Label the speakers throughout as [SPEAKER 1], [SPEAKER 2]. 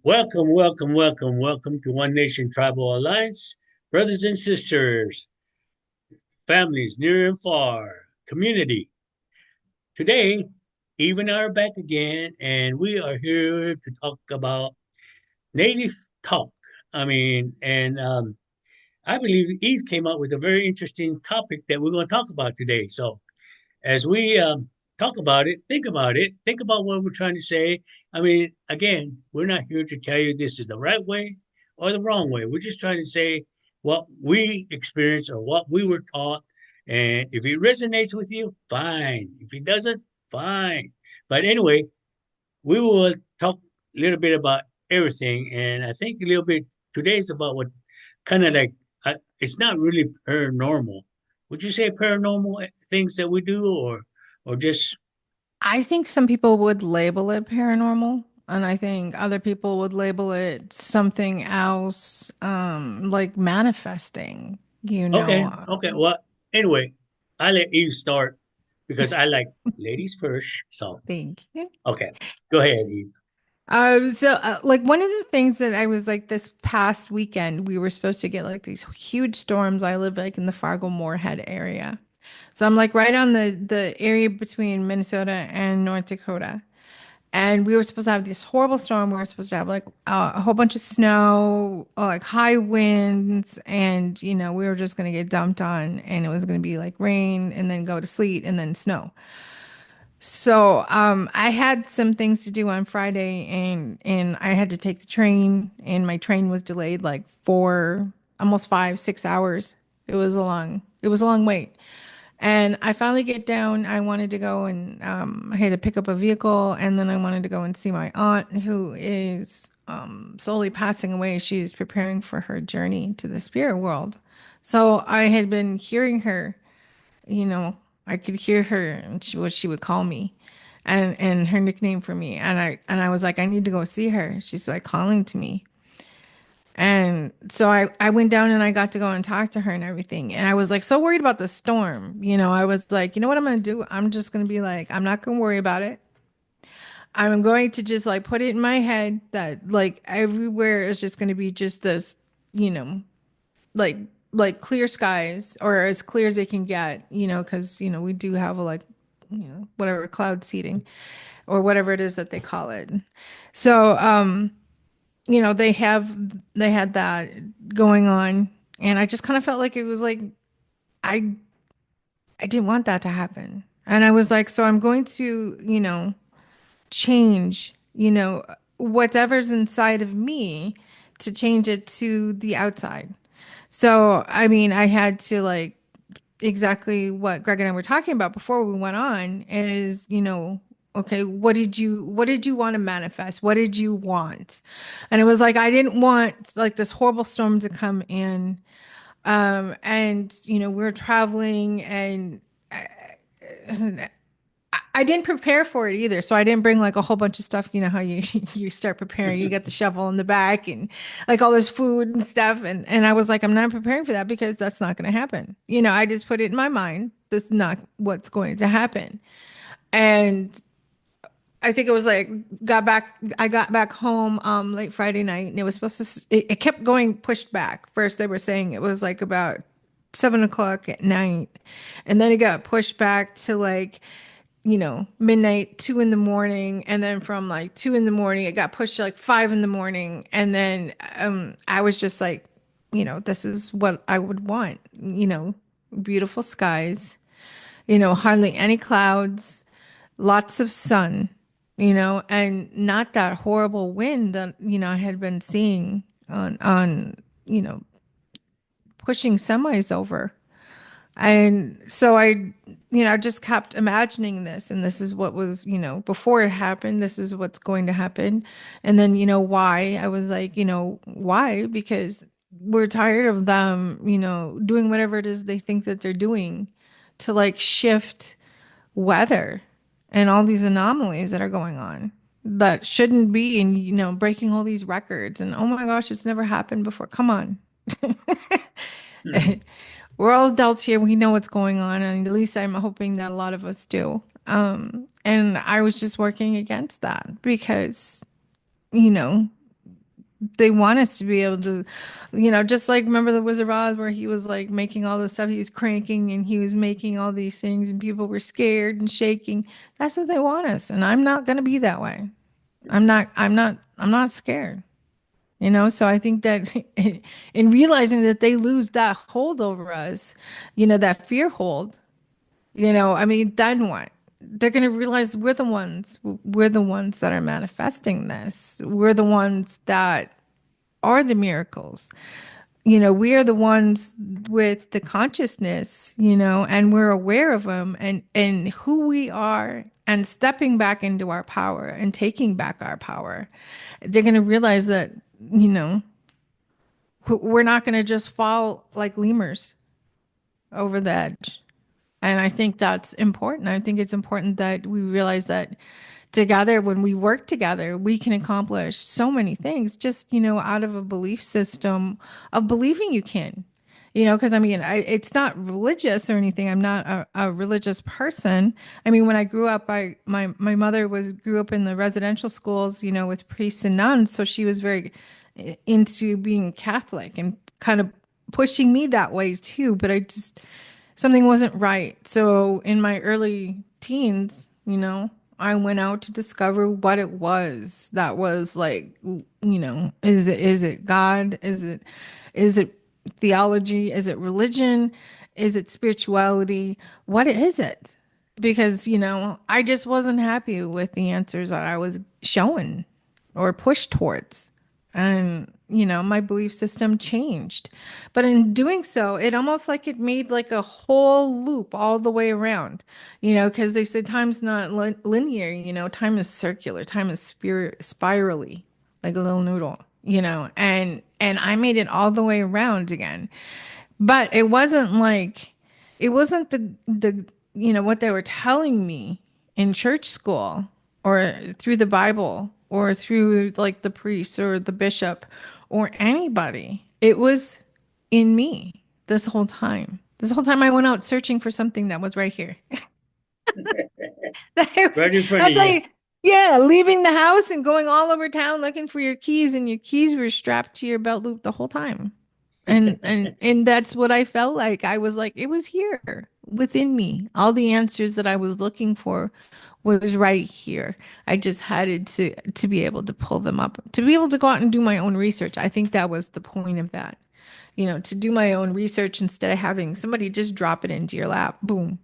[SPEAKER 1] Welcome, welcome, welcome, welcome to One Nation Tribal Alliance, brothers and sisters, families near and far, community. Today, Eve and I are back again, and we are here to talk about Native talk. I believe Eve came up with a very interesting topic that we're going to talk about today. So, as we talk about it, think about what we're trying to say. Again, we're not here to tell you this is the right way or the wrong way. We're just trying to say what we experienced or what we were taught. And if it resonates with you, fine. If it doesn't, fine. But anyway, we will talk a little bit about everything. And I think a little bit today is about what kind of like, it's not really paranormal. Would you say paranormal things that we do, or just
[SPEAKER 2] I think some people would label it paranormal, and I think other people would label it something else, like manifesting, you
[SPEAKER 1] okay,
[SPEAKER 2] know.
[SPEAKER 1] okay? Well, anyway, I let Eve start because I like ladies first. So
[SPEAKER 2] Think.
[SPEAKER 1] okay, go ahead, Eve.
[SPEAKER 2] Like one of the things that I was like this past weekend, we were supposed to get like these huge storms. I live like in the Fargo-Moorhead area. So I'm like right on the area between Minnesota and North Dakota. And we were supposed to have this horrible storm. We were supposed to have like a whole bunch of snow, like high winds, and we were just gonna get dumped on, and it was gonna be like rain and then go to sleet and then snow. So I had some things to do on Friday, and I had to take the train, and my train was delayed like for almost 5, 6 hours. It was a long wait. And I finally get down. I wanted to go and I had to pick up a vehicle, and then I wanted to go and see my aunt who is slowly passing away. She's preparing for her journey to the spirit world. So I had been hearing her, you know, I could hear her and what she would call me and her nickname for me. And I was like, I need to go see her. She's like calling to me. And so I went down and I got to go and talk to her and everything. And I was like so worried about the storm. I was like, you know what I'm gonna do? I'm just gonna be like, I'm not gonna worry about it. I'm going to just like put it in my head that like everywhere is just gonna be just this, you know, like like clear skies or as clear as they can get, because we do have a like, whatever cloud seeding or whatever it is that they call it. So they had that going on, and I just kind of felt like it was like I I didn't want that to happen. And I was like, so I'm going to, change, whatever's inside of me to change it to the outside. So, I mean, I had to like exactly what Greg and I were talking about before we went on is, okay, what did you want to manifest? What did you want? And it was like I didn't want like this horrible storm to come in. And we were traveling and I didn't prepare for it either. So I didn't bring like a whole bunch of stuff. You know how you you start preparing, you get the shovel in the back and like all this food and stuff. And I was like, I'm not preparing for that because that's not going to happen. I just put it in my mind. This is not what's going to happen. And I think it was like I got back home late Friday night, and it was supposed to it kept going pushed back. First they were saying it was like about 7 o'clock at night, and then it got pushed back to like midnight, 2 in the morning. And then from like 2 in the morning, it got pushed to like 5 in the morning. And then I was just like, this is what I would want, beautiful skies, hardly any clouds, lots of sun, and not that horrible wind that, I had been seeing on, you know, pushing semis over. And so I just kept imagining this, and this is what was, before it happened, this is what's going to happen. And then, why? I was like, why? Because we're tired of them, doing whatever it is they think that they're doing to like shift weather and all these anomalies that are going on that shouldn't be, and, breaking all these records. And oh my gosh, it's never happened before. Come on.
[SPEAKER 1] Hmm.
[SPEAKER 2] We're all adults here. We know what's going on, and at least I'm hoping that a lot of us do. And I was just working against that because, you know, They want us to be able to, just like remember the Wizard of Oz where he was like making all this stuff, he was cranking and he was making all these things and people were scared and shaking. That's what they want us. And I'm not going to be that way. I'm not scared. So I think that in realizing that they lose that hold over us, that fear hold, I mean, then what? They're going to realize we're the ones that are manifesting this. We're the ones that are the miracles. We are the ones with the consciousness, and we're aware of them and who we are and stepping back into our power and taking back our power. They're going to realize that, you know, we're not going to just fall like lemurs over the edge. And I think that's important. I think it's important that we realize that together, when we work together, we can accomplish so many things just, out of a belief system of believing you can. Because I mean, it's not religious or anything. I'm not a religious person. I mean, when I grew up, my mother grew up in the residential schools, with priests and nuns, so she was very into being Catholic and kind of pushing me that way too. But I just something wasn't right. So in my early teens, I went out to discover what it was that was like, is it God? Is it theology? Is it religion? Is it spirituality? What is it? Because, I just wasn't happy with the answers that I was shown or pushed towards. And, my belief system changed. But in doing so, it almost like it made like a whole loop all the way around, because they said time's not linear, time is circular, time is spirally, like a little noodle, and I made it all the way around again. But it wasn't the what they were telling me in church school or through the Bible or through like the priest or the bishop or anybody. It was in me this whole time. This whole time I went out searching for something that was right here.
[SPEAKER 1] Right in front of
[SPEAKER 2] That's
[SPEAKER 1] you.
[SPEAKER 2] like, yeah, leaving the house and going all over town looking for your keys, and your keys were strapped to your belt loop the whole time. And that's what I felt like. I was like, it was here within me. All the answers that I was looking for was right here. I just had to be able to pull them up, to be able to go out and do my own research. I think that was the point of that. To do my own research instead of having somebody just drop it into your lap. Boom.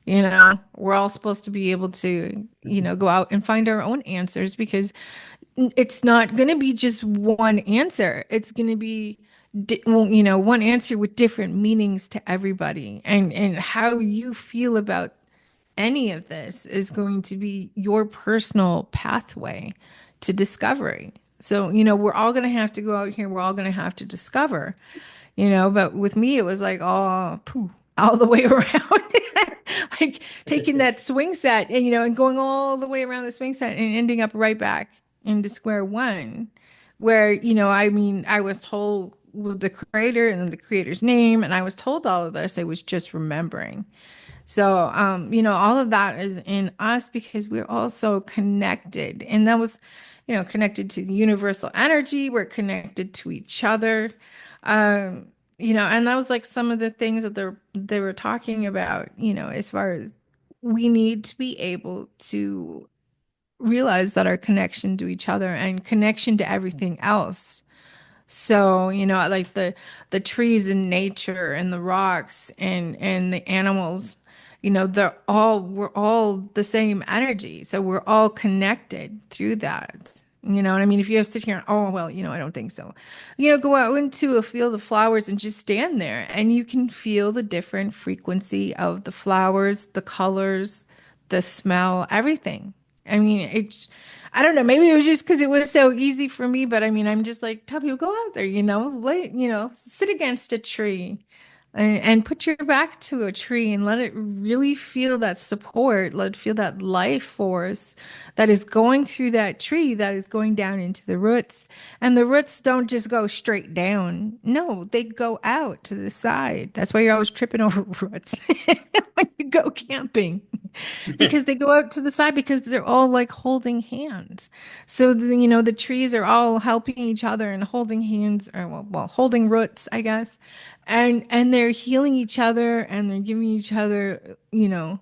[SPEAKER 2] We're all supposed to be able to, go out and find our own answers because it's not going to be just one answer. It's going to be, well, one answer with different meanings to everybody. And how you feel about any of this is going to be your personal pathway to discovery. So, we're all going to have to go out here. We're all going to have to discover, but with me, it was like, oh, pooh, all the way around. Like taking that swing set and, and going all the way around the swing set and ending up right back into square one, where, I mean, I was told the creator and the creator's name, and I was told all of this. I was just remembering. So, all of that is in us because we're also connected. And that was, connected to the universal energy. We're connected to each other. And that was like some of the things that they were talking about, as far as we need to be able to realize that our connection to each other and connection to everything else. So, like the trees in nature and the rocks and the animals, we're all the same energy. So we're all connected through that. You know what I mean? If you have to sit here and, oh, well, I don't think so. Go out into a field of flowers and just stand there and you can feel the different frequency of the flowers, the colors, the smell, everything. I mean, I don't know. Maybe it was just because it was so easy for me, but I mean, I'm just like, tell people go out there, sit against a tree and put your back to a tree and let it really feel that support, let it feel that life force that is going through that tree, that is going down into the roots. And the roots don't just go straight down. No, they go out to the side. That's why you're always tripping over roots when you go camping. because they go out to the side because they're all like holding hands. So the trees are all helping each other and holding hands, or holding roots, I guess. And they're healing each other, and they're giving each other,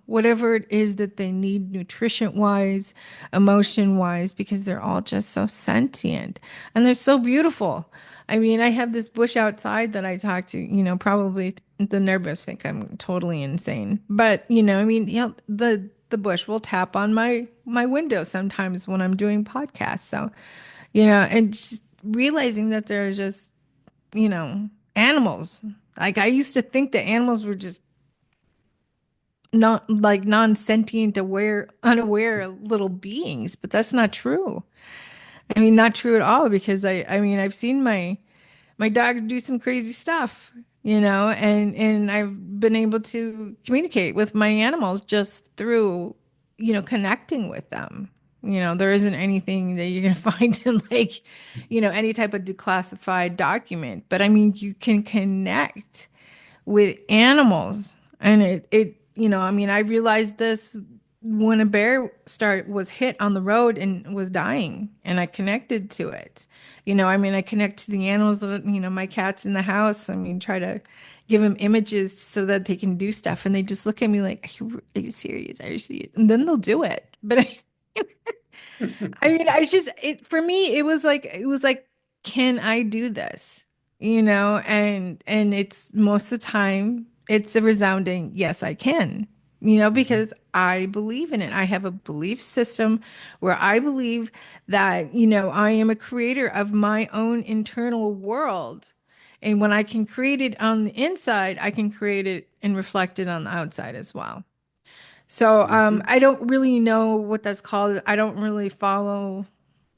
[SPEAKER 2] whatever it is that they need, nutrition wise, emotion wise, because they're all just so sentient and they're so beautiful. I mean, I have this bush outside that I talk to, probably the neighbors think I'm totally insane. But, I mean, the bush will tap on my window sometimes when I'm doing podcasts. So, and just realizing that there's just, animals. Like I used to think that animals were just not like non-sentient, unaware little beings, but that's not true. I mean, not true at all because I mean, I've seen my dogs do some crazy stuff, and I've been able to communicate with my animals just through, connecting with them. There isn't anything that you're gonna find in like, any type of declassified document, but I mean, you can connect with animals. And I mean, I realized this when a bear was hit on the road and was dying, and I connected to it. I mean, I connect to the animals that, my cats in the house. I mean, try to give them images so that they can do stuff. And they just look at me like, are you serious? Are you serious? And then they'll do it. But I mean, for me, it was like, can I do this? And it's most of the time it's a resounding yes, I can.
[SPEAKER 1] Mhm.
[SPEAKER 2] Because I believe in it. I have a belief system where I believe that, I am a creator of my own internal world. And when I can create it on the inside, I can create it and reflect it on the outside as well. So
[SPEAKER 1] Mhm.
[SPEAKER 2] I don't really know what that's called. I don't really follow,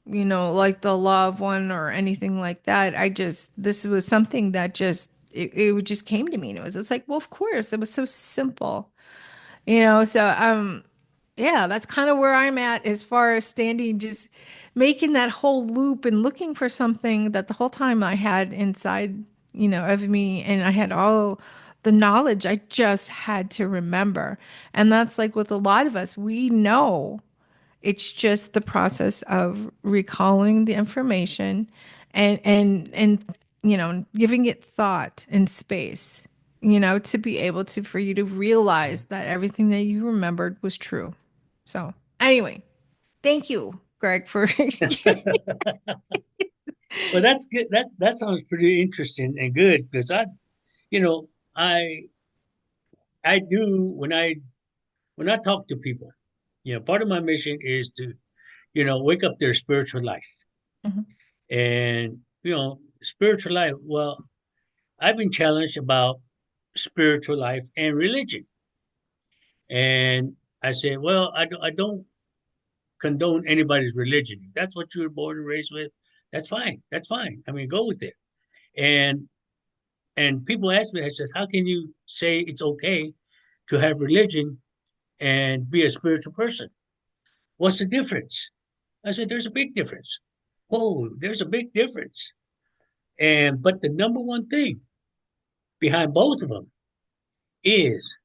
[SPEAKER 2] like the law of one or anything like that. This was something that it just came to me. And it was just like, well, of course, it was so simple, so yeah, that's kind of where I'm at as far as standing, just making that whole loop and looking for something that the whole time I had inside, of me, and I had all the knowledge. I just had to remember. And that's like with a lot of us, we know it's just the process of recalling the information and giving it thought and space, to be able to for you to realize that everything that you remembered was true. So, anyway, thank you, Greg, for
[SPEAKER 1] Well, that's good. That sounds pretty interesting and good because you know, I I do when I talk to people, part of my mission is to, wake up their spiritual life.
[SPEAKER 2] Mhm,
[SPEAKER 1] And, spiritual life, well, I've been challenged about spiritual life and religion. And I say, well, I don't condone anybody's religion. If that's what you were born and raised with, that's fine. That's fine. I mean, go with it. And and people ask me, I says, how can you say it's okay to have religion and be a spiritual person? What's the difference? I said, there's a big difference. Oh, there's a big difference. And but the number one thing behind both of them is,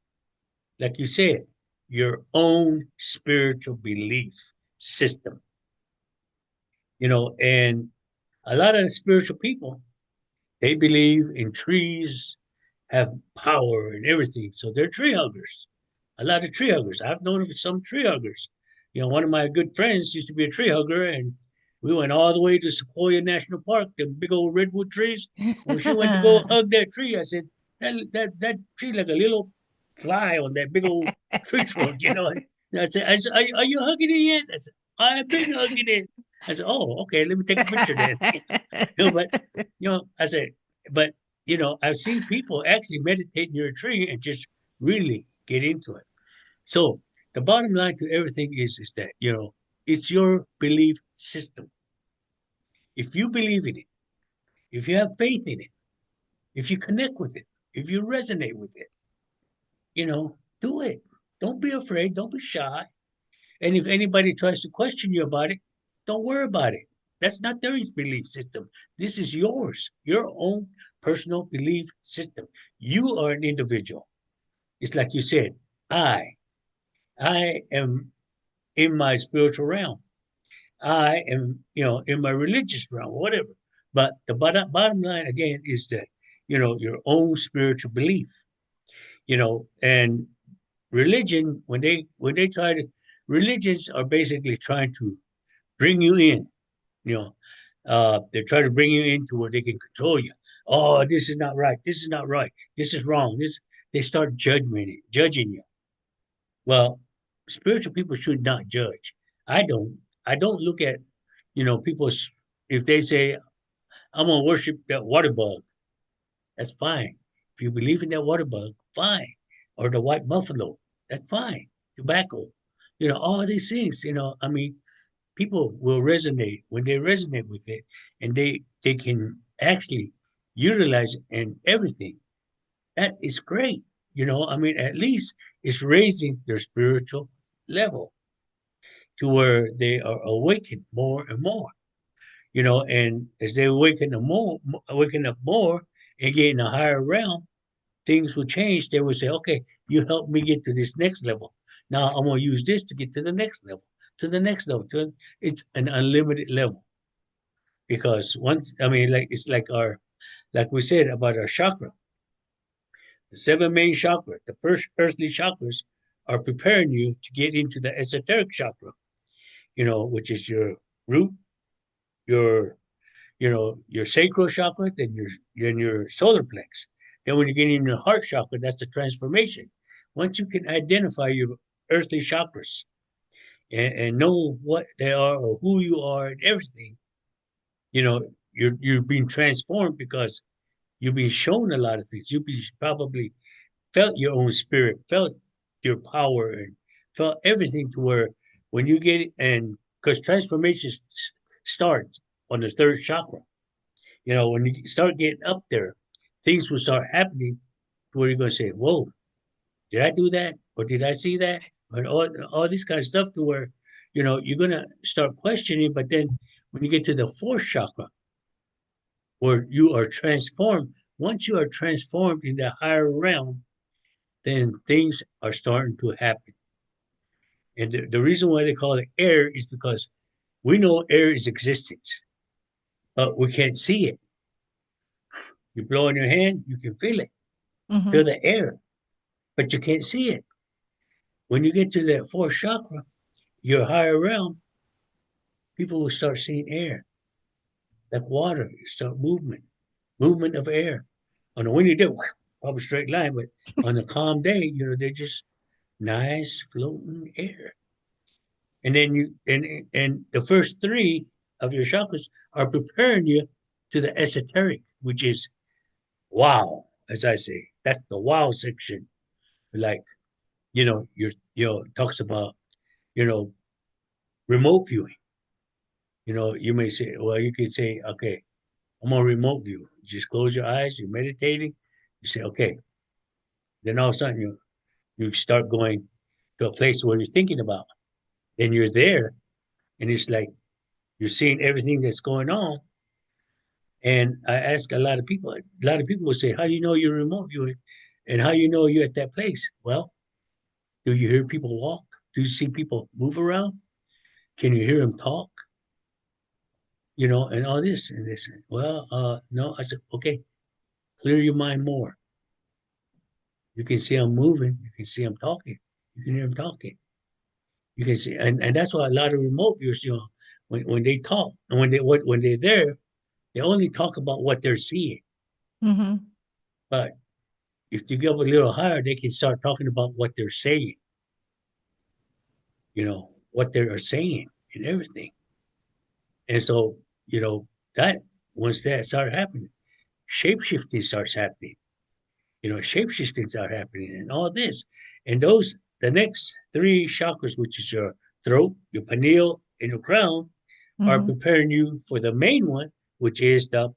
[SPEAKER 1] like you said, your own spiritual belief system. And a lot of the spiritual people, they believe in trees have power and everything. So they're tree huggers. A lot of tree huggers. I've known of some tree huggers. One of my good friends used to be a tree hugger, and we went all the way to Sequoia National Park, the big old redwood trees. When she went to go hug that tree, I said, that tree like a little fly on that big old tree trunk, And I said, are you hugging it yet? I said, I've been hugging it. I said, oh, okay, let me take a picture then. But I said, but I've seen people actually meditate near a tree and just really get into it. So the bottom line to everything is that, it's your belief system. If you believe in it, if you have faith in it, if you connect with it, if you resonate with it, do it. Don't be afraid. Don't be shy. And if anybody tries to question you about it, don't worry about it. That's not their belief system. This is yours, your own personal belief system. You are an individual. It's like you said, I I am in my spiritual realm. I am, in my religious realm, whatever. But the bottom line again is that, your own spiritual belief, and religion, when they try to, religions are basically trying to bring you in, you know, they're trying to bring you into where they can control you. Oh, this is not right. This is not right. This is wrong. They start judging you. Well, spiritual people should not judge. I don't. I don't look at, people, if they say, I'm gonna worship that water bug, that's fine. If you believe in that water bug, fine. Or the white buffalo, that's fine. Tobacco, all these things, I mean, people will resonate when they resonate with it, and they can actually utilize it in everything. That is great. I mean, at least it's raising their spiritual level to where they are awakened more and more. And as they awaken up more and get in a higher realm, things will change. They will say, okay, you helped me get to this next level. Now I'm going to use this to get to the next level, to the next level. It's an unlimited level because once, I mean, like it's like we said about our chakra, the seven main chakra, the first earthly chakras are preparing you to get into the esoteric chakra, which is your root, your your sacral chakra, then your solar plex. Then when you get in your heart chakra, that's the transformation. Once you can identify your earthly chakras and know what they are or who you are and everything, you're being transformed because you've been shown a lot of things. You've been probably felt your own spirit, felt your power, and felt everything to where when you get it, and because transformation starts on the third chakra. When you start getting up there, things will start happening where you're going to say, whoa, did I do that? Or did I see that? And all this kind of stuff to where, you're going to start questioning. But then when you get to the fourth chakra, where you are transformed, once you are transformed in the higher realm, then things are starting to happen. And the reason why they call it air is because we know air is existence, but we can't see it. You blow in your hand, you can feel it, feel
[SPEAKER 2] Hmm.
[SPEAKER 1] the air, but you can't see it. When you get to that fourth chakra, your higher realm, people will start seeing air, like water. You start movement of air. On a windy day, probably straight line, but on a calm day, they're just nice floating air. And then and the first three of your chakras are preparing you to the esoteric, which is wow, as I say. That's the wow section. Like, talks about, you know, remote viewing. You may say, well, you could say, okay, I'm on remote view. You just close your eyes, you're meditating, you say, okay. Then all of a sudden you start going to a place where you're thinking about. And you're there, and it's like you're seeing everything that's going on. And I ask a lot of people will say, how do you know you're remote viewing? And how you know you're at that place? Well, do you hear people walk? Do you see people move around? Can you hear them talk? And all this and this. Well, no, I said, okay, clear your mind more. You can see them moving. You can see them talking. You can hear them talking. You can see, and that's why a lot of remote viewers, when they talk and when they're there, they only talk about what they're seeing.
[SPEAKER 2] Hmm.
[SPEAKER 1] But if you go a little higher, they can start talking about what they're saying. What they are saying and everything. And so, that once that starts happening, shape shifting starts happening. Shape shifting starts happening, and all this, and the next three chakras, which is your throat, your pineal, and your crown, are
[SPEAKER 2] Hmm.
[SPEAKER 1] preparing you for the main one, which is the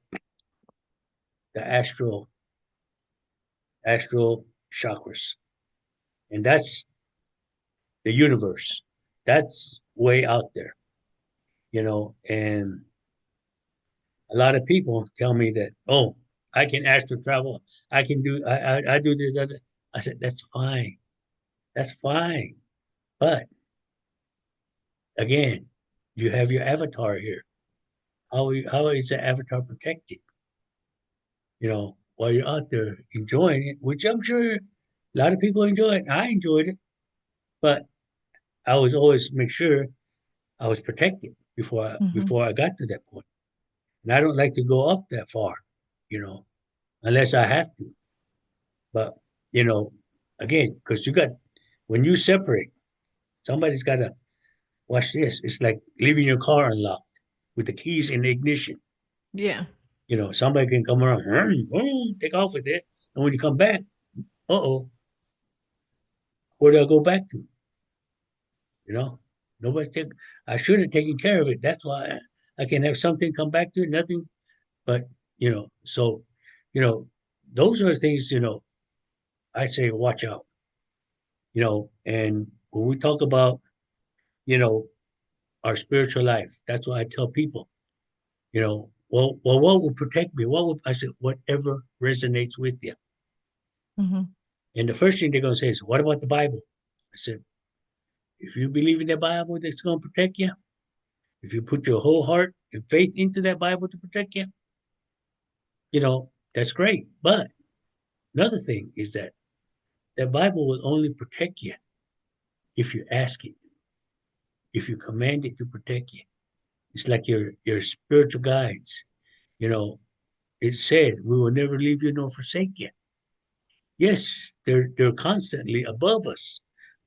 [SPEAKER 1] astral chakras, and that's the universe. That's way out there, and a lot of people tell me that, oh, I can astral travel. I do this. I said, that's fine. That's fine. But again, you have your avatar here. How is the avatar protected? While you're out there enjoying it, which I'm sure a lot of people enjoy it. I enjoyed it, but I was always make sure I was protected
[SPEAKER 2] Hmm.
[SPEAKER 1] before I got to that point. And I don't like to go up that far, you know, unless I have to. But you know, again, because you got when you separate, somebody's got to watch this. It's like leaving your car unlocked with the keys in the ignition.
[SPEAKER 2] Yeah.
[SPEAKER 1] Somebody can come around, take off with it, and when you come back, uh-oh, where do I go back to? You know, nobody take. I should have taken care of it. That's why I can have something come back to it, nothing. But so you know, those are the things. I say watch out. And when we talk about you know our spiritual life, that's why I tell people. Well, what will protect me? What will I said? Whatever resonates with you.
[SPEAKER 2] Hmm.
[SPEAKER 1] And the first thing they're gonna say is, "What about the Bible?" I said, "If you believe in the Bible, that's gonna protect you. If you put your whole heart and faith into that Bible to protect you, that's great. But another thing is that that Bible will only protect you if you ask it, if you command it to protect you. It's like your spiritual guides. You know, it said, "We will never leave you nor forsake you." Yes, they're constantly above us,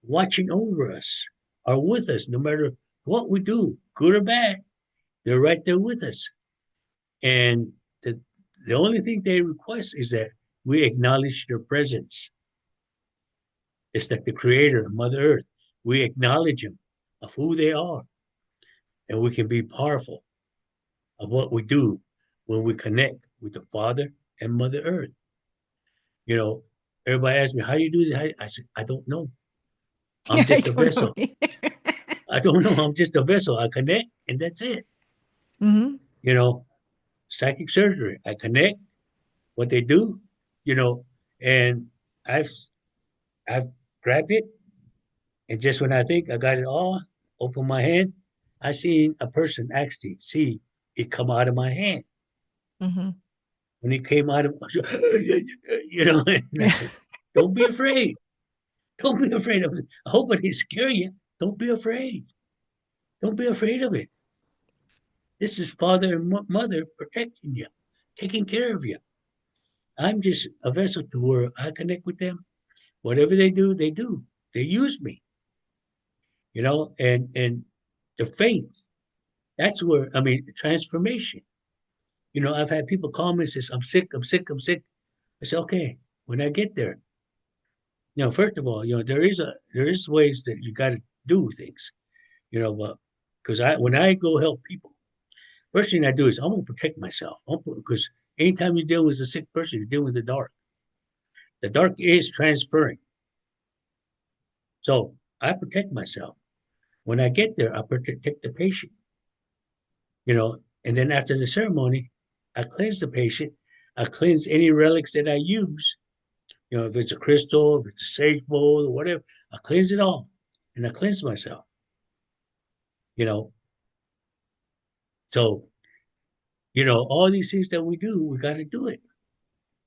[SPEAKER 1] watching over us, are with us no matter what we do, good or bad. They're right there with us. And the only thing they request is that we acknowledge their presence. It's like the creator, Mother Earth. We acknowledge them of who they are, and we can be powerful of what we do when we connect with the Father and Mother Earth. You know, Everybody asks me, how you do this? I said, I don't know. I'm
[SPEAKER 2] Yeah, I
[SPEAKER 1] just a
[SPEAKER 2] don't know
[SPEAKER 1] vessel.
[SPEAKER 2] either.
[SPEAKER 1] I don't know. I'm just a vessel. I connect, and that's it.
[SPEAKER 2] Hmm.
[SPEAKER 1] You know, Psychic surgery. I connect what they do, you know, and I've I've grabbed it, and just when I think I got it all, open my hand, I seen a person actually see it come out of my hand.
[SPEAKER 2] Hmm.
[SPEAKER 1] When it came out of, and I said, "Don't be afraid. Don't be afraid of it. I hope it didn't scare you. Don't be afraid. Don't be afraid of it. This is father and mother protecting you, taking care of you. I'm just a vessel to where I connect with them. Whatever they do, they do. They use me, and the faith. That's where transformation. I've had people call me and says, "I'm sick. I'm sick. I'm sick." I say, "Okay." When I get there, first of all, there is ways that you got to do things, but because when I go help people, first thing I do is I'm gonna protect myself. Because anytime you deal with a sick person, you're dealing with the dark. The dark is transferring. So I protect myself. When I get there, I protect the patient, and then after the ceremony, I cleanse the patient. I cleanse any relics that I use. If it's a crystal, if it's a sage bowl, or whatever, I cleanse it all, and I cleanse myself. You know, so all these things that we do, we got to do it.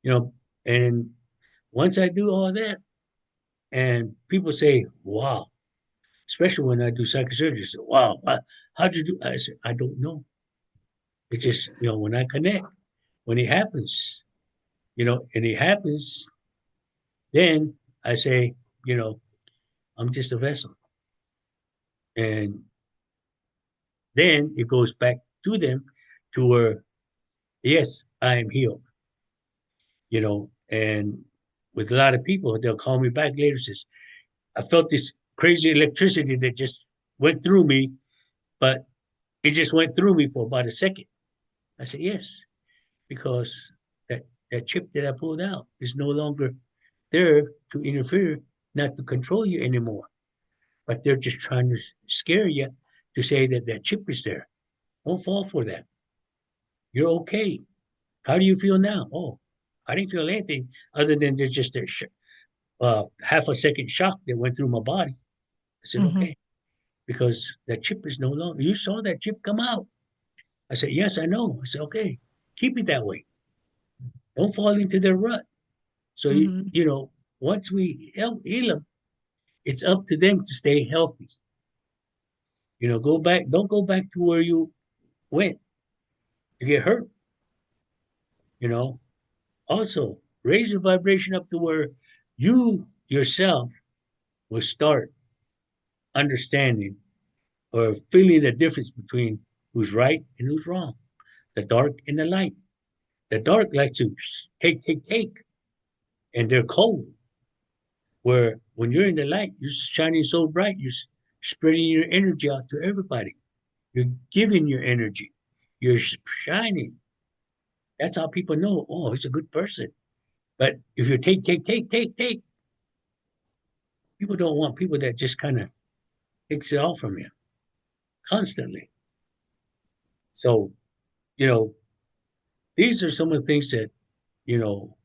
[SPEAKER 1] You know, and once I do all that, and people say, "Wow," especially when I do psychic surgery, say, "Wow, how'd you do?" I said, "I don't know. It's just when I connect, when it happens, and it happens, then I say, you know, I'm just a vessel." And then it goes back to them to where, yes, I am healed, and with a lot of people, they'll call me back later, says, "I felt this crazy electricity that just went through me, but it just went through me for about a second." I said, "Yes, because that chip that I pulled out is no longer there to interfere, not to control you anymore. But they're just trying to scare you to say that that chip is there. Don't fall for that. You're okay. How do you feel now?" "Oh, I didn't feel anything other than there's just a half a second shock that went through my body." I said,
[SPEAKER 2] Hmm.
[SPEAKER 1] okay, because that chip is no longer, you saw that chip come out. I said, yes, I know. I said, okay, keep it that way. Don't fall into their rut. So,
[SPEAKER 2] Hmm.
[SPEAKER 1] once we help heal them, it's up to them to stay healthy. Go back, don't go back to where you went to get hurt, you know. Also, raise your vibration up to where you yourself will start understanding or feeling the difference between who's right and who's wrong, the dark and the light. The dark likes to take, take, take, and they're cold. Where when you're in the light, you're shining so bright, you're spreading your energy out to everybody. You're giving your energy. You're shining. That's how people know, oh, he's a good person. But if you take, take, take, take, take, people don't want people that just kind of takes it all from you constantly. So, you know, these are some of the things that, you know,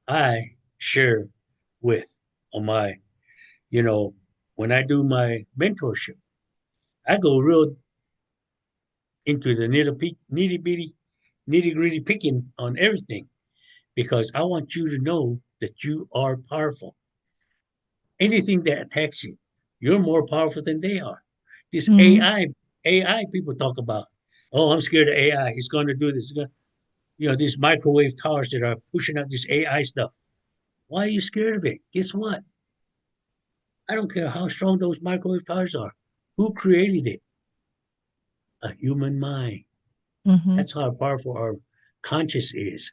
[SPEAKER 1] I share with on my, you know, when I do my mentorship, I go real into the nitty bitty, nitty gritty picking on everything because I want you to know that you are powerful. Anything that attacks you, you're more powerful than they are. This
[SPEAKER 2] Hmm.
[SPEAKER 1] AI people talk about, oh, I'm scared of AI. It's going to do this. These microwave towers that are pushing out this AI stuff. Why are you scared of it? Guess what? I don't care how strong those microwave towers are. Who created it? A human mind.
[SPEAKER 2] Hmm.
[SPEAKER 1] That's how powerful our conscious is.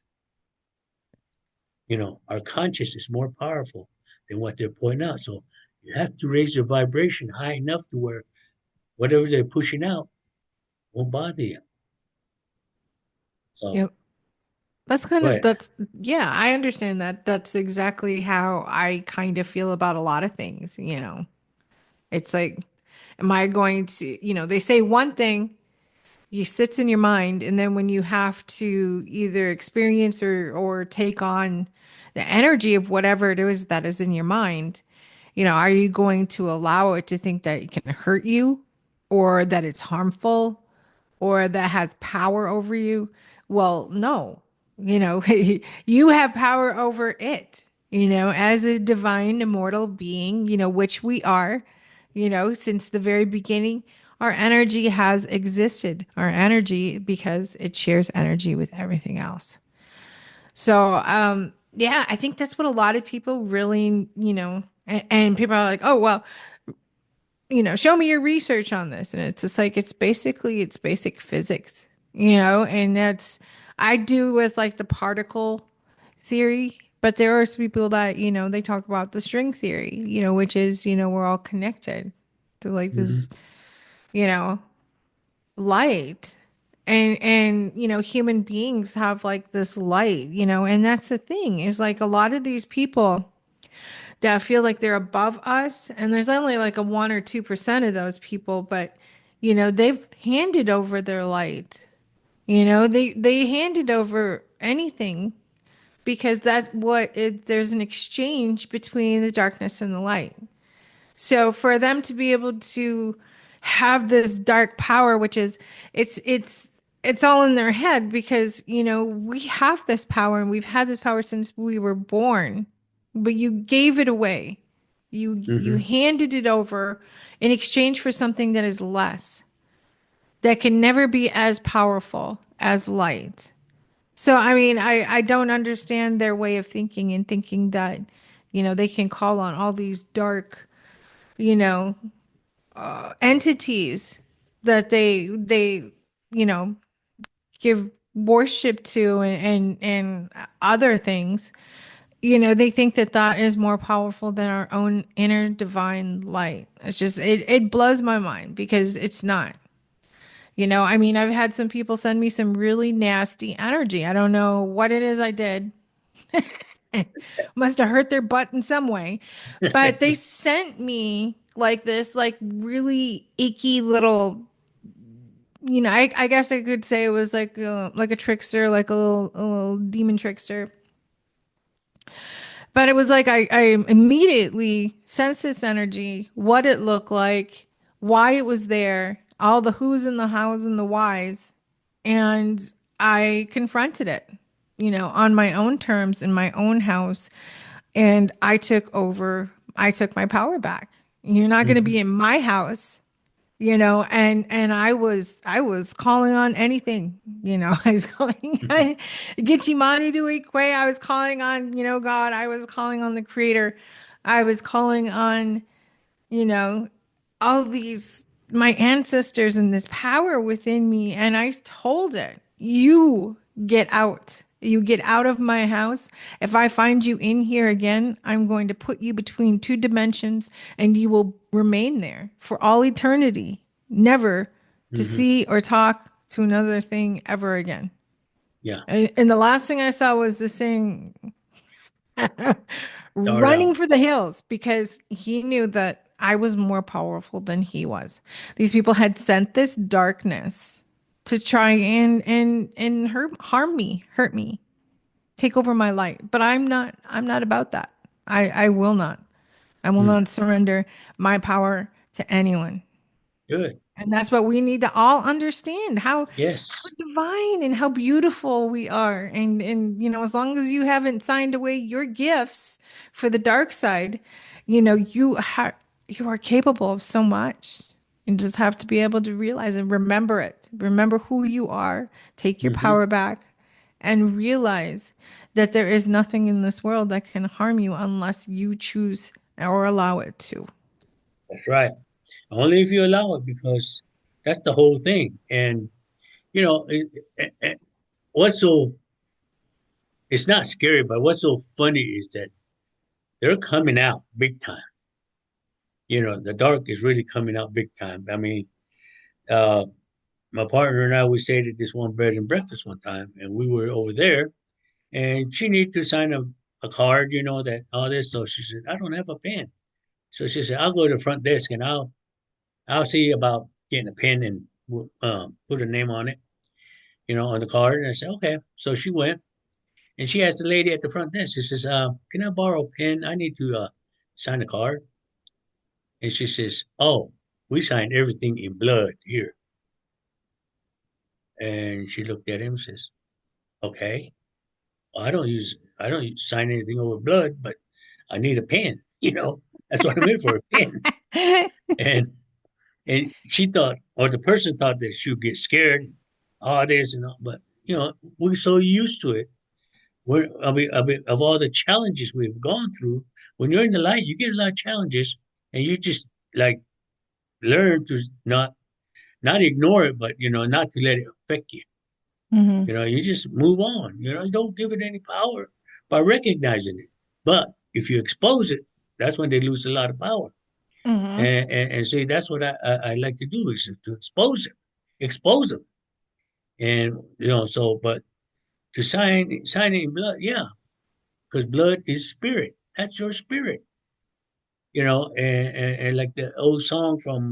[SPEAKER 1] Our conscious is more powerful than what they're pointing out. So you have to raise your vibration high enough to where whatever they're pushing out won't bother you. So
[SPEAKER 2] Yep. That's kind
[SPEAKER 1] go
[SPEAKER 2] of
[SPEAKER 1] ahead.
[SPEAKER 2] yeah, I understand that. That's exactly how I kind of feel about a lot of things, you know. It's like, am I going to, they say one thing, you sits in your mind, and then when you have to either experience or take on the energy of whatever it is that is in your mind, are you going to allow it to think that it can hurt you or that it's harmful or that has power over you? Well, no. You have power over it, as a divine immortal being, which we are, since the very beginning. Our energy has existed, our energy, because it shares energy with everything else. So, yeah, I think that's what a lot of people really, and people are like, oh, well, show me your research on this. And it's just like, it's basic physics, and I do with like the particle theory, but there are some people that, they talk about the string theory, which is, we're all connected to like
[SPEAKER 1] Hmm.
[SPEAKER 2] this, you know, light. And human beings have like this light, and that's the thing is like a lot of these people that feel like they're above us. And there's only like a 1 or 2% of those people, but they've handed over their light. They handed over anything because there's an exchange between the darkness and the light. So for them to be able to have this dark power, which is it's it's it's all in their head because we have this power and we've had this power since we were born, but you gave it away. You
[SPEAKER 1] Hmm.
[SPEAKER 2] handed it over in exchange for something that is less, that can never be as powerful as light. So I mean, I don't understand their way of thinking and thinking that they can call on all these dark, you know, entities that they you know give worship to and other things. They think that that is more powerful than our own inner divine light. It's just it blows my mind because it's not. I mean, I've had some people send me some really nasty energy. I don't know what it is I did. Must have hurt their butt in some way. But they sent me like this, like really icky little, I guess I could say it was like a trickster, like a little demon trickster. But it was like I immediately sensed its energy, what it looked like, why it was there, all the who's and the hows and the whys, and I confronted it, on my own terms in my own house, and I took over. I took my power back. You're not going to be
[SPEAKER 1] Hmm.
[SPEAKER 2] in my house, and I was calling on anything, I was calling on Gitchimani to Ikwe. I was calling on, God. I was calling on the creator. I was calling on, you know, all these, my ancestors and this power within me. And I told it, you get out. You get out of my house. If I find you in here again, I'm going to put you between two dimensions and you will remain there for all eternity, never to
[SPEAKER 1] Hmm.
[SPEAKER 2] see or talk to another thing ever again.
[SPEAKER 1] Yeah.
[SPEAKER 2] And the last thing I saw was this thing
[SPEAKER 1] Start
[SPEAKER 2] running
[SPEAKER 1] out.
[SPEAKER 2] for the hills because he knew that I was more powerful than he was. These people had sent this darkness to try and harm me, hurt me, take over my light. But I'm not about that. I will not. I will
[SPEAKER 1] Mm.
[SPEAKER 2] not surrender my power to anyone.
[SPEAKER 1] Good.
[SPEAKER 2] And that's what we need to all understand how
[SPEAKER 1] Yes.
[SPEAKER 2] divine and how beautiful we are. And as long as you haven't signed away your gifts for the dark side, you are capable of so much. You just have to be able to realize and remember it. Remember who you are, take your
[SPEAKER 1] Hmm.
[SPEAKER 2] power back, and realize that there is nothing in this world that can harm you unless you choose or allow it to.
[SPEAKER 1] That's right. Only if you allow it, because that's the whole thing. And you know, what's so it's not scary, but what's so funny is that they're coming out big time. The dark is really coming out big time. I mean, uh, my partner and I, we stayed at this one bed and breakfast one time, and we were over there, and she needed to sign a card, that all this. So she said, I don't have a pen. So she said, I'll go to the front desk and I'll see about getting a pen and put a name on it, on the card. And I said, okay. So she went and she asked the lady at the front desk, she says, can I borrow a pen? I need to sign a card. And she says, oh, we signed everything in blood here. And she looked at him and says, okay, well, I don't sign anything over blood, but I need a pen. That's what I'm in for, a pen. And and she thought, or the person thought that she would get scared, all this and all, but we're so used to it. I mean, of all the challenges we've gone through, when you're in the light, you get a lot of challenges, and you just like learn to not ignore it, but not to let it affect you.
[SPEAKER 2] Hmm.
[SPEAKER 1] You just move on. You don't give it any power by recognizing it. But if you expose it, that's when they lose a lot of power.
[SPEAKER 2] Hmm.
[SPEAKER 1] And see, that's what I like to do, is to expose them, and so. But to sign it in blood, yeah, because blood is spirit. That's your spirit. And like the old song from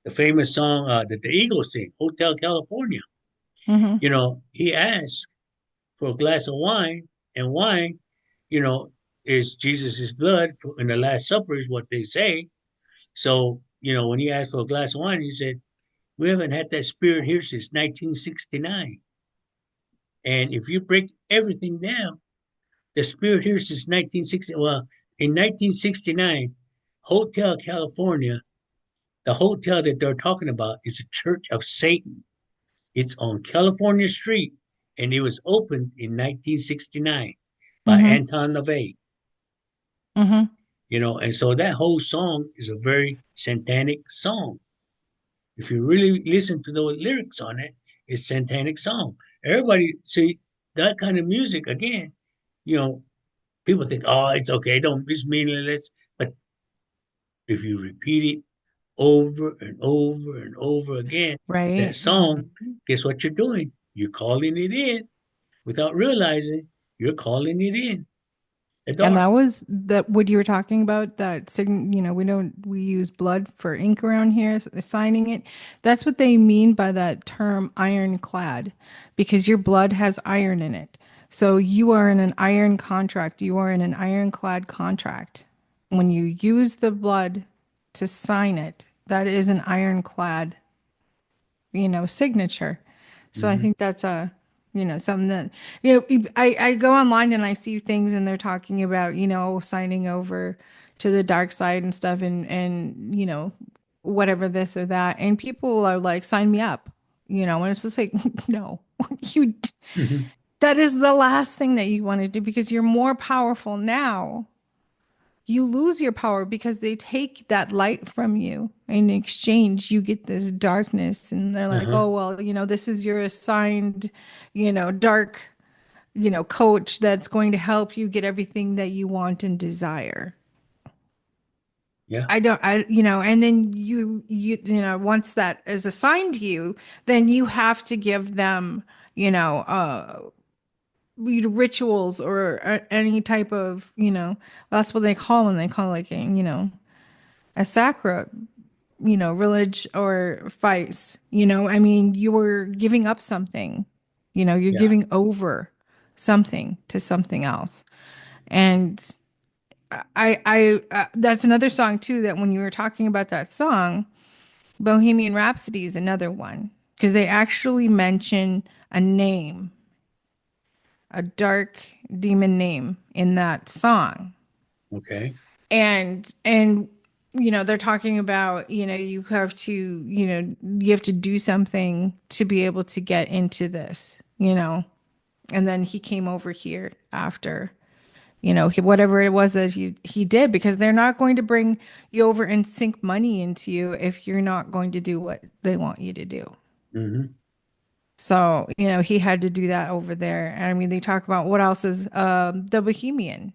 [SPEAKER 1] the famous song that the Eagles sing, Hotel California.
[SPEAKER 2] Hmm.
[SPEAKER 1] He asked for a glass of wine, and wine, you know, is Jesus's blood in the Last Supper, is what they say. So, when he asked for a glass of wine, he said, we haven't had that spirit here since 1969. And if you break everything down, the spirit here since 1960, well, in 1969, Hotel California, the hotel that they're talking about is a church of Satan. It's on California Street, and it was opened in 1969 by
[SPEAKER 2] Hmm.
[SPEAKER 1] Anton LaVey.
[SPEAKER 2] Hmm.
[SPEAKER 1] And so that whole song is a very satanic song. If you really listen to the lyrics on it, it's satanic song. Everybody see that kind of music again. You know, people think, oh, it's okay, don't it's meaningless. But if you repeat it over and over and over again, that
[SPEAKER 2] Right.
[SPEAKER 1] song, guess what you're doing? You're calling it in without realizing you're calling it in the
[SPEAKER 2] And
[SPEAKER 1] dark.
[SPEAKER 2] that was that what you were talking about, we use blood for ink around here, so signing it. That's what they mean by that term ironclad, because your blood has iron in it. So you are in an iron contract. You are in an ironclad contract. When you use the blood to sign it, that is an ironclad, signature. So I
[SPEAKER 1] Hmm.
[SPEAKER 2] think that's something that, I go online and I see things and they're talking about, signing over to the dark side and stuff and, whatever this or that. And people are like, sign me up, and it's just like, no, you,
[SPEAKER 1] Hmm.
[SPEAKER 2] that is the last thing that you want to do because you're more powerful now. You lose your power because they take that light from you. In exchange, you get this darkness. And they're like,
[SPEAKER 1] Uh-huh.
[SPEAKER 2] oh, well, this is your assigned, dark, coach that's going to help you get everything that you want and desire.
[SPEAKER 1] Yeah.
[SPEAKER 2] And then once that is assigned to you, then you have to give them, you know, uh, rituals or any type of, that's what they call them. They call it like, a sacra, religion or vice, I mean, you're giving up something, you're
[SPEAKER 1] Yeah.
[SPEAKER 2] giving over something to something else. And that's another song too, that when you were talking about that song, Bohemian Rhapsody is another one because they actually mention a name, a dark demon name in that song.
[SPEAKER 1] Okay.
[SPEAKER 2] And they're talking about, you have to, you have to do something to be able to get into this, and then he came over here after, whatever it was that he did, because they're not going to bring you over and sink money into you if you're not going to do what they want you to do.
[SPEAKER 1] Hmm.
[SPEAKER 2] So, he had to do that over there. And I mean, they talk about what else is the Bohemian,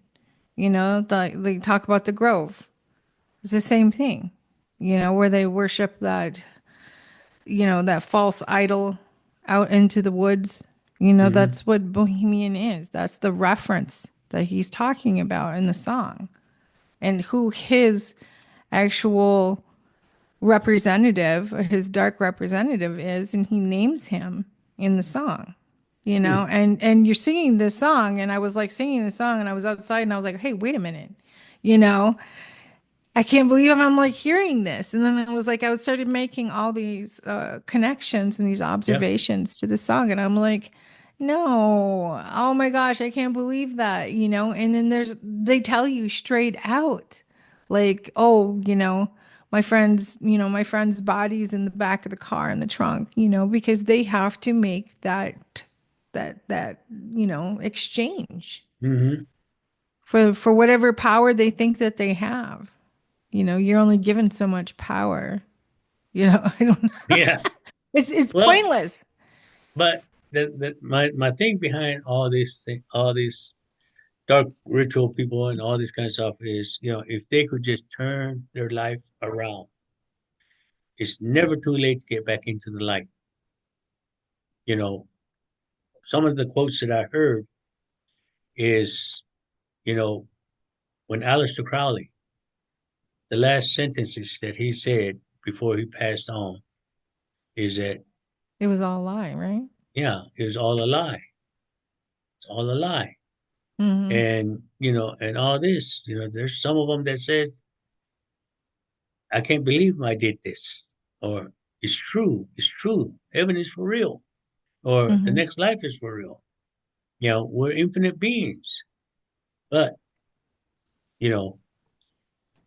[SPEAKER 2] they talk about the Grove. It's the same thing, where they worship that, that false idol out into the woods.
[SPEAKER 1] Hmm.
[SPEAKER 2] That's what Bohemian is. That's the reference that he's talking about in the song and who his actual representative, his dark representative is, and he names him in the song. And you're singing this song, and I was like singing the song, and I was outside, and I was like, hey, wait a minute, you know, I can't believe I'm like hearing this. And then it was like I started making all these connections and these
[SPEAKER 1] Yeah.
[SPEAKER 2] observations to the song. And I'm like, no, oh my gosh, I can't believe that, And then they tell you straight out, like, oh, my friend's body's in the back of the car in the trunk, because they have to make that exchange
[SPEAKER 1] Hmm.
[SPEAKER 2] for whatever power they think that they have. You're only given so much power. I don't.
[SPEAKER 1] Yeah.
[SPEAKER 2] It's
[SPEAKER 1] Well,
[SPEAKER 2] pointless.
[SPEAKER 1] but my thing behind all these dark ritual people and all this kind of stuff is, if they could just turn their life around, it's never too late to get back into the light. You know, some of the quotes that I heard is, you know, when Aleister Crowley, the last sentences that he said before he passed on is that,
[SPEAKER 2] It was all a lie, right?
[SPEAKER 1] yeah, it was all a lie. It's all a lie.
[SPEAKER 2] Mm-hmm.
[SPEAKER 1] And, and all this, there's some of them that says, I can't believe I did this. Or it's true. It's true. Heaven is for real. Or the
[SPEAKER 2] Mm-hmm.
[SPEAKER 1] next life is for real. We're infinite beings. But, you know,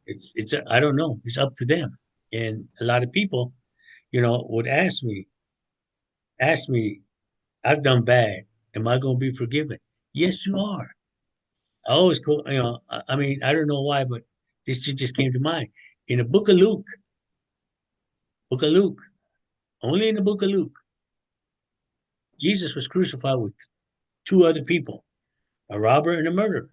[SPEAKER 1] it's I don't know. It's up to them. And a lot of people, would ask me, I've done bad. Am I going to be forgiven? Yes, you are. I always go, I mean, I don't know why, but this just came to mind. In the book of Luke, only in the book of Luke, Jesus was crucified with two other people, a robber and a murderer.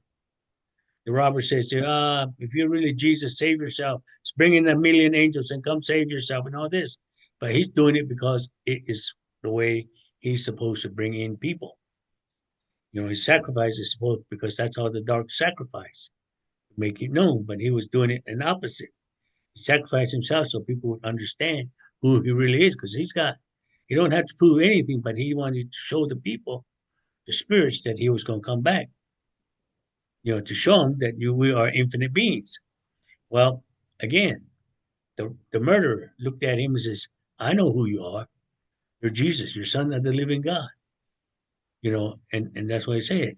[SPEAKER 1] The robber says, if you're really Jesus, save yourself. Bring in 1,000,000 angels and come save yourself and all this. But he's doing it because it is the way he's supposed to bring in people. His sacrifice is supposed because that's how the dark sacrifice make it known. But he was doing it in opposite. He sacrificed himself so people would understand who he really is because he don't have to prove anything, but he wanted to show the people the spirits that he was going to come back, to show them that we are infinite beings. Well, again, the murderer looked at him and says, I know who you are. You're Jesus, you're son of the living God, and that's what he said.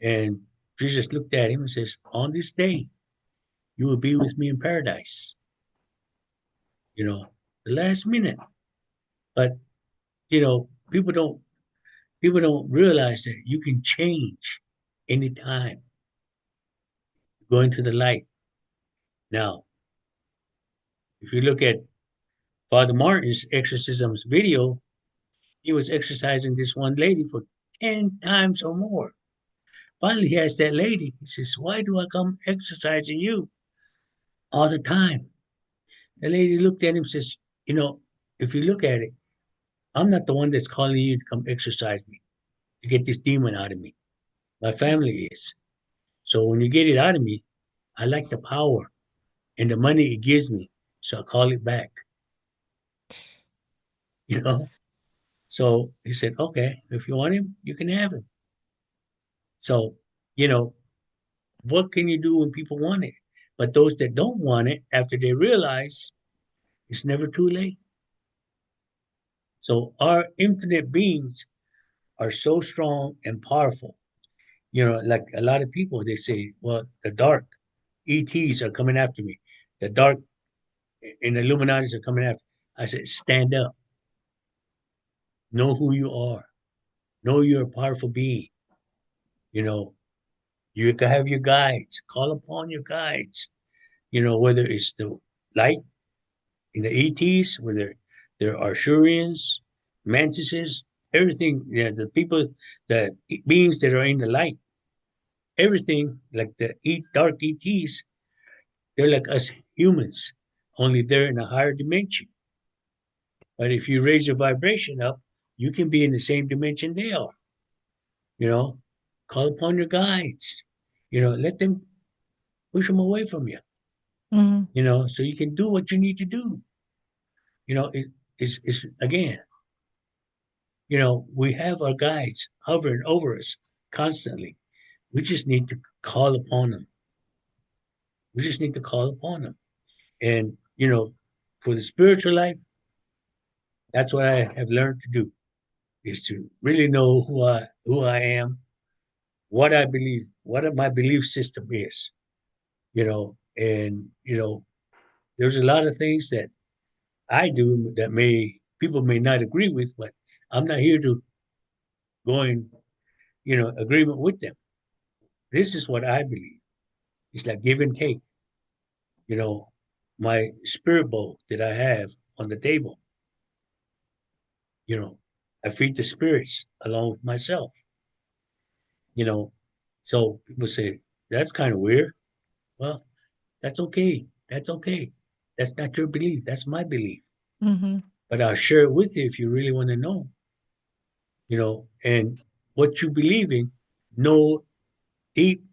[SPEAKER 1] And Jesus looked at him and says, on this day, you will be with me in paradise, the last minute. But, people don't realize that you can change anytime, go into the light. Now, if you look at Father Martin's exorcisms video, he was exercising this one lady for 10 times or more. Finally, he asked that lady, he says, why do I come exercising you all the time? The lady looked at him and says, you know, if you look at it, I'm not the one that's calling you to come exercise me, to get this demon out of me. My family is. So when you get it out of me, I like the power and the money it gives me. So I call it back, you know? So he said, okay, if you want him, you can have him. So, you know, what can you do when people want it? But those that don't want it, after they realize it's never too late. So our infinite beings are so strong and powerful. Like a lot of people, they say, well, the dark ETs are coming after me. The dark and Illuminatis are coming after. I said, stand up. Know who you are. Know you're a powerful being. You know, you can have your guides. Call upon your guides. Whether it's the light in the ETs, whether there are Shurians, mantises, everything, the people, the beings that are in the light, everything like the dark ETs, they're like us humans, only they're in a higher dimension. But if you raise your vibration up, you can be in the same dimension they are. You know, call upon your guides. Let them push them away from you.
[SPEAKER 2] Hmm.
[SPEAKER 1] So you can do what you need to do. It's again, we have our guides hovering over us constantly. We just need to call upon them. We just need to call upon them. And, for the spiritual life, that's what I have learned to do is to really know who I am, what I believe, what my belief system is, and there's a lot of things that I do that people may not agree with, but I'm not here to go in, agreement with them. This is what I believe. It's like give and take. You know, my spirit bowl that I have on the table, you know, I feed the spirits along with myself, you know. So people say, that's kind of weird. Well, that's okay. That's okay. That's not your belief. That's my belief.
[SPEAKER 2] Hmm.
[SPEAKER 1] But I'll share it with you if you really want to know, and what you believe in, know deep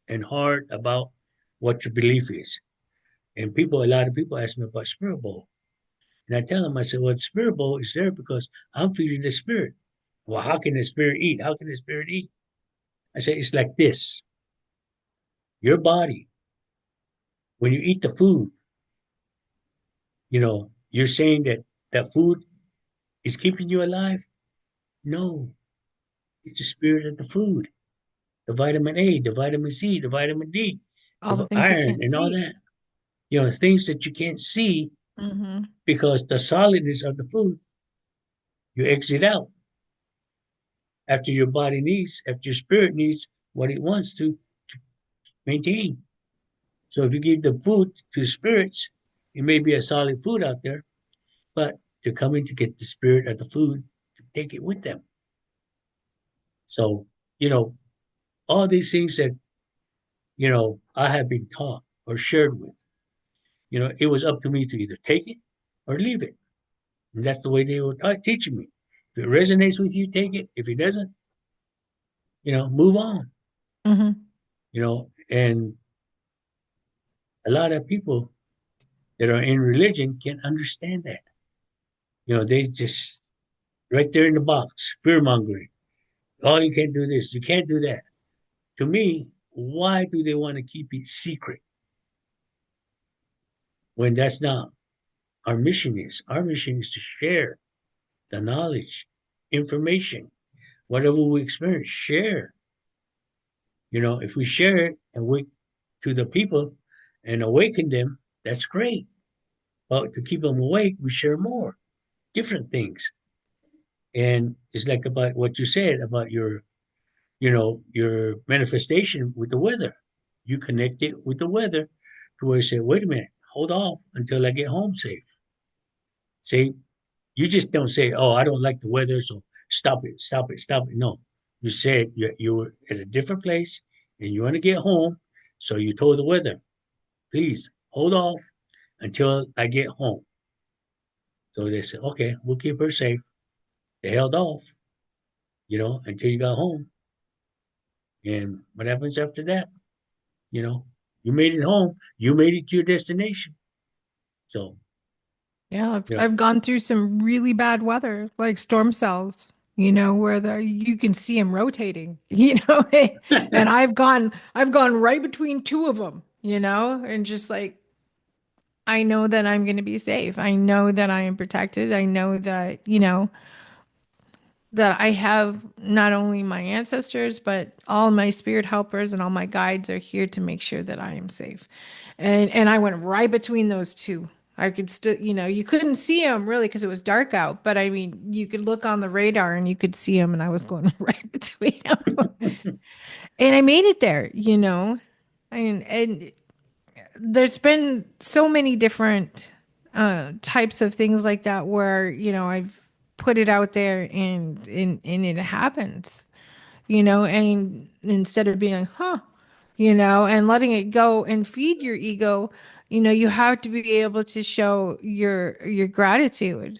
[SPEAKER 1] and hard about what your belief is. And a lot of people ask me about spirit bowl. And I tell them, I said, well, the spirit bowl is there because I'm feeding the spirit. Well, how can the spirit eat? How can the spirit eat? I say, it's like this. Your body, when you eat the food, you're saying that that food is keeping you alive? No, it's the spirit of the food, the vitamin A, the vitamin C, the vitamin D,
[SPEAKER 2] All the
[SPEAKER 1] the
[SPEAKER 2] things you
[SPEAKER 1] iron,
[SPEAKER 2] can't
[SPEAKER 1] and all
[SPEAKER 2] see.
[SPEAKER 1] that. Things that you can't see
[SPEAKER 2] Hmm.
[SPEAKER 1] because the solidness of the food, you exit out after your body needs, after your spirit needs what it wants to maintain. So if you give the food to the spirits, it may be a solid food out there, but they're coming to get the spirit of the food to take it with them. So, you know, all these things that, I have been taught or shared with, it was up to me to either take it or leave it. And that's the way they were teaching me. If it resonates with you, take it. If it doesn't, move on,
[SPEAKER 2] Hmm.
[SPEAKER 1] and a lot of people that are in religion can't understand that. They just right there in the box, fear mongering. Oh, you can't do this. You can't do that. To me, why do they want to keep it secret when that's not our mission is? Our mission is to share the knowledge, information, whatever we experience, share. If we share it and wake to the people and awaken them, that's great. But to keep them awake, we share more different things. And it's like about what you said about your manifestation with the weather. You connect it with the weather to where you say, wait a minute, hold off until I get home safe. See, you just don't say, oh, I don't like the weather, so stop it, stop it, stop it. No, you said you were at a different place and you want to get home. So you told the weather, please hold off until I get home. So they said, okay, we'll keep her safe. They held off, until you got home. And what happens after that? You know, you made it home. You made it to your destination. So,
[SPEAKER 2] Yeah, I've
[SPEAKER 1] you know,
[SPEAKER 2] I've gone through some really bad weather, like storm cells, where you can see them rotating, and I've gone right between two of them, and just like I know that I'm going to be safe. I know that I am protected. I know that, that I have not only my ancestors, but all my spirit helpers and all my guides are here to make sure that I am safe. And I went right between those two. I could still, you couldn't see them really because it was dark out, but I mean, you could look on the radar and you could see them, and I was going right between them. And I made it there, and there's been so many different types of things like that where, I've put it out there and it happens, and instead of being like, huh, and letting it go and feed your ego, you have to be able to show your gratitude,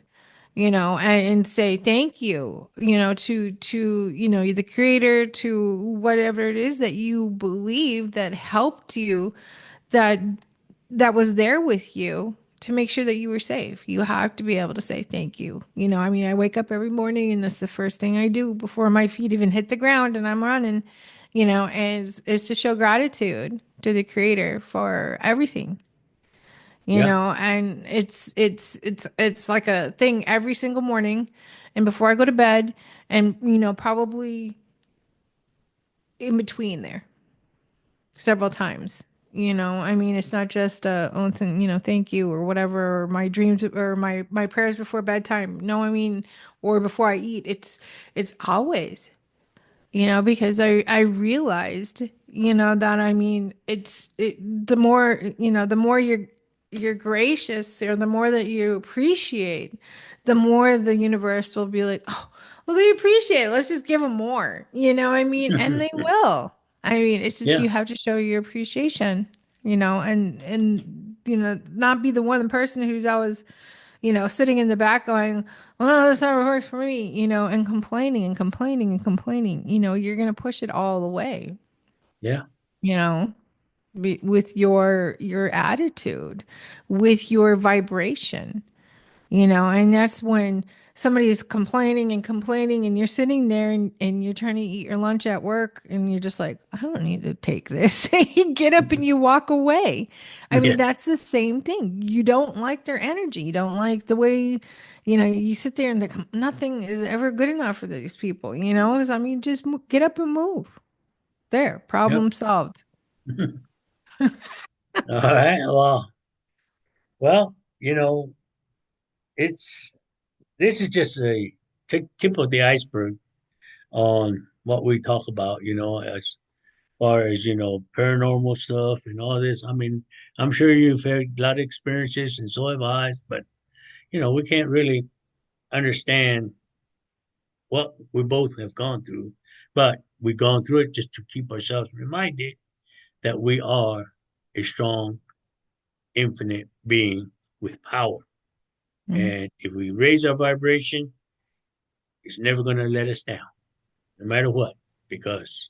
[SPEAKER 2] and say thank you, to the creator, to whatever it is that you believe that helped you, that was there with you to make sure that you were safe. You have to be able to say thank you. I mean, I wake up every morning and that's the first thing I do before my feet even hit the ground and I'm running, and is to show gratitude to the creator for everything.
[SPEAKER 1] yeah,
[SPEAKER 2] And it's like a thing every single morning and before I go to bed, and probably in between there several times. I mean, it's not just oh, thank you or whatever, or my dreams or my prayers before bedtime. No, I mean, or before I eat. It's always, because I realized, that I mean, the more, the more you're gracious, or the more that you appreciate, the more the universe will be like, oh, well, they appreciate it. Let's just give them more. I mean, and they will. I mean, it's just
[SPEAKER 1] yeah,
[SPEAKER 2] you have to show your appreciation, and not be the one person who's always, sitting in the back going, well, no, this never works for me, and complaining and complaining and complaining. You're going to push it all away,
[SPEAKER 1] yeah,
[SPEAKER 2] you know, with your attitude, with your vibration, and that's when somebody is complaining and complaining, and you're sitting there and you're trying to eat your lunch at work, and you're just like, I don't need to take this. You get up and you walk away. I mean,
[SPEAKER 1] yeah,
[SPEAKER 2] that's the same thing. You don't like their energy. You don't like the way, you sit there and like, nothing is ever good enough for these people, So, I mean, just get up and move. There,
[SPEAKER 1] yep.
[SPEAKER 2] problem solved.
[SPEAKER 1] All right. Well, it's this is just a tip of the iceberg on what we talk about. As far as paranormal stuff and all this. I mean, I'm sure you've had a lot of experiences, and so have I. But we can't really understand what we both have gone through, but we've gone through it just to keep ourselves reminded that we are a strong, infinite being with power.
[SPEAKER 2] Mm.
[SPEAKER 1] And if we raise our vibration, it's never going to let us down, no matter what, because,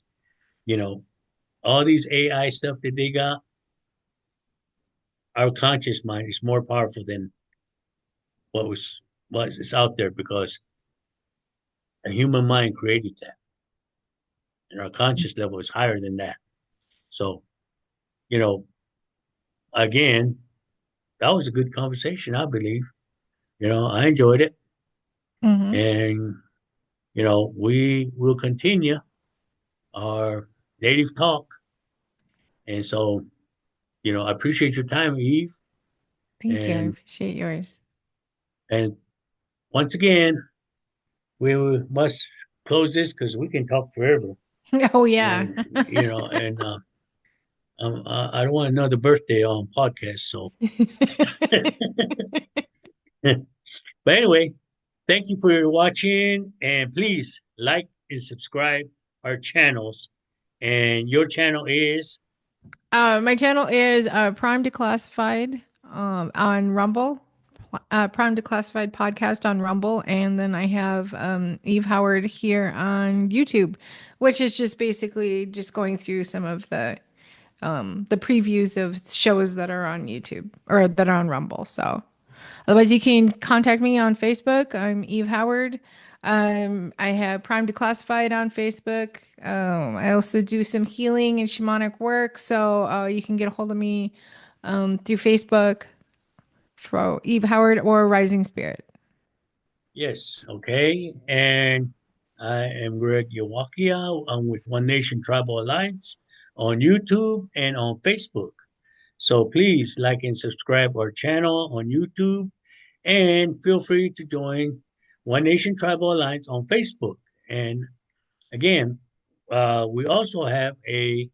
[SPEAKER 1] you know, all these AI stuff that they got, our conscious mind is more powerful than what was it's out there because a human mind created that. and our conscious level is higher than that. So, you know, again, that was a good conversation, I believe. I enjoyed it.
[SPEAKER 2] Hmm.
[SPEAKER 1] And, we will continue our native talk. And so, I appreciate your time, Eve.
[SPEAKER 2] Thank you. I
[SPEAKER 1] And
[SPEAKER 2] appreciate yours.
[SPEAKER 1] and once again, we must close this because we can talk forever.
[SPEAKER 2] Oh, yeah.
[SPEAKER 1] And I don't want another birthday on podcast. So, but anyway, thank you for watching, and please like and subscribe our channels. And your channel is
[SPEAKER 2] My channel is Prime Declassified on Rumble, Prime Declassified podcast on Rumble, and then I have Eve Howard here on YouTube, which is just basically just going through some of the previews of shows that are on YouTube or that are on Rumble. So otherwise, you can contact me on Facebook. I'm Eve Howard. I have Prime Declassified on Facebook. I also do some healing and shamanic work, so you can get a hold of me through Facebook for Eve Howard or Rising Spirit.
[SPEAKER 1] yes, okay. And I am Greg Yawakia. I'm with One Nation Tribal Alliance on YouTube and on Facebook. So please like and subscribe our channel on YouTube and feel free to join One Nation Tribal Alliance on Facebook. And again, we also have a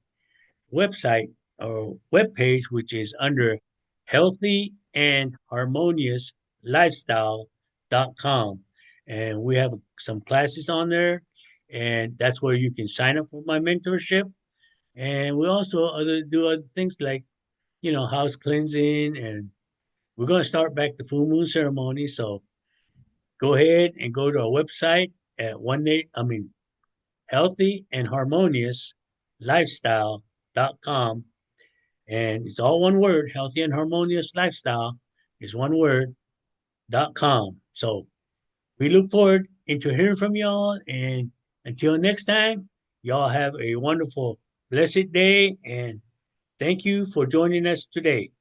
[SPEAKER 1] website or web page which is under healthy and harmonious lifestyle.com. And we have some classes on there, and that's where you can sign up for my mentorship. And we also do other things like, house cleansing, and we're going to start back the full moon ceremony. So go ahead and go to our website at healthy and harmonious lifestyle.com. And it's all one word, healthy and harmonious lifestyle is one word.com. So we look forward into hearing from y'all. And until next time, y'all have a wonderful, blessed day. And thank you for joining us today.